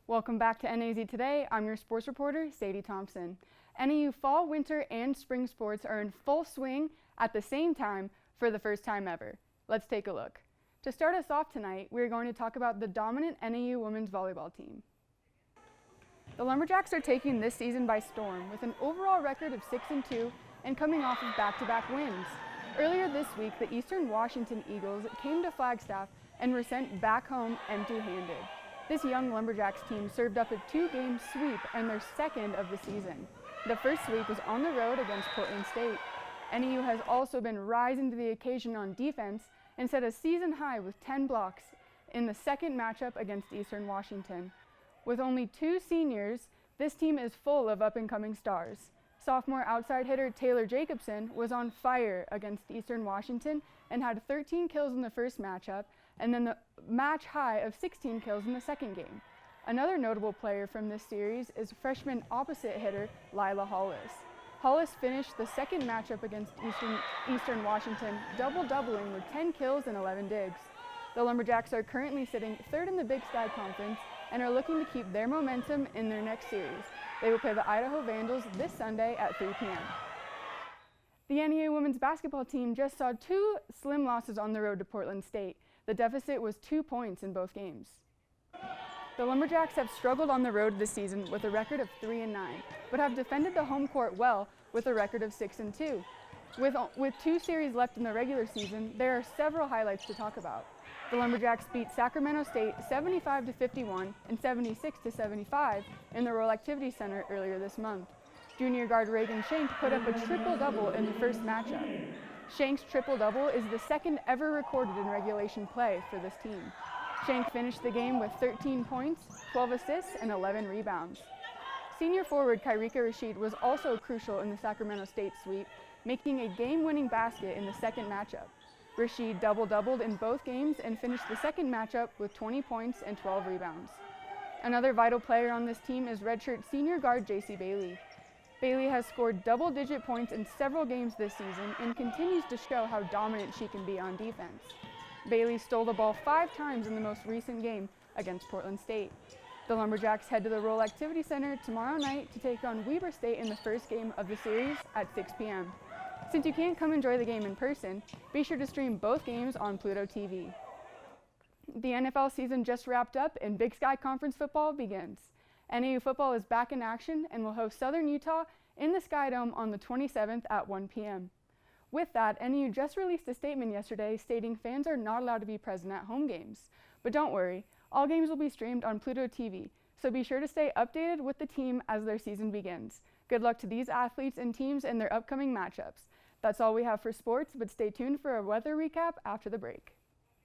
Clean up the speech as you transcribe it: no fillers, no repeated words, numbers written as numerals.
Welcome back to NAZ Today. I'm your sports reporter, Sadie Thompson. NAU fall, winter, and spring sports are in full swing at the same time for the first time ever. Let's take a look. To start us off tonight, we're going to talk about the dominant NAU women's volleyball team. The Lumberjacks are taking this season by storm with an overall record of 6-2 and coming off of back-to-back wins. Earlier this week, the Eastern Washington Eagles came to Flagstaff and were sent back home empty-handed. This young Lumberjacks team served up a two-game sweep and their second of the season. The first sweep was on the road against Portland State. NAU has also been rising to the occasion on defense and set a season high with 10 blocks in the second matchup against Eastern Washington. With only two seniors, this team is full of up-and-coming stars. Sophomore outside hitter Taylor Jacobson was on fire against Eastern Washington and had 13 kills in the first matchup, and then the match high of 16 kills in the second game. Another notable player from this series is freshman opposite hitter Lila Hollis. Hollis finished the second matchup against Eastern Washington double-doubling with 10 kills and 11 digs. The Lumberjacks are currently sitting third in the Big Sky Conference and are looking to keep their momentum in their next series. They will play the Idaho Vandals this Sunday at 3 p.m. The NAU women's basketball team just saw two slim losses on the road to Portland State. The deficit was 2 points in both games. The Lumberjacks have struggled on the road this season with a record of 3-9, but have defended the home court well with a record of 6-2. With two series left in the regular season, there are several highlights to talk about. The Lumberjacks beat Sacramento State 75-51 and 76-75 in the Rolle Activity Center earlier this month. Junior guard Regan Schenck put up a triple-double in the first matchup. Schenck's triple-double is the second ever recorded in regulation play for this team. Schenck finished the game with 13 points, 12 assists, and 11 rebounds. Senior forward Kyrika Rashid was also crucial in the Sacramento State sweep, making a game-winning basket in the second matchup. Rashid double-doubled in both games and finished the second matchup with 20 points and 12 rebounds. Another vital player on this team is redshirt senior guard JC Bailey. Bailey has scored double-digit points in several games this season and continues to show how dominant she can be on defense. Bailey stole the ball 5 times in the most recent game against Portland State. The Lumberjacks head to the Rolle Activity Center tomorrow night to take on Weber State in the first game of the series at 6 p.m. Since you can't come enjoy the game in person, be sure to stream both games on Pluto TV. The NFL season just wrapped up and Big Sky Conference football begins. NAU football is back in action and will host Southern Utah in the Sky Dome on the 27th at 1 p.m. With that, NAU just released a statement yesterday stating fans are not allowed to be present at home games. But don't worry, all games will be streamed on Pluto TV, so be sure to stay updated with the team as their season begins. Good luck to these athletes and teams in their upcoming matchups. That's all we have for sports, but stay tuned for a weather recap after the break.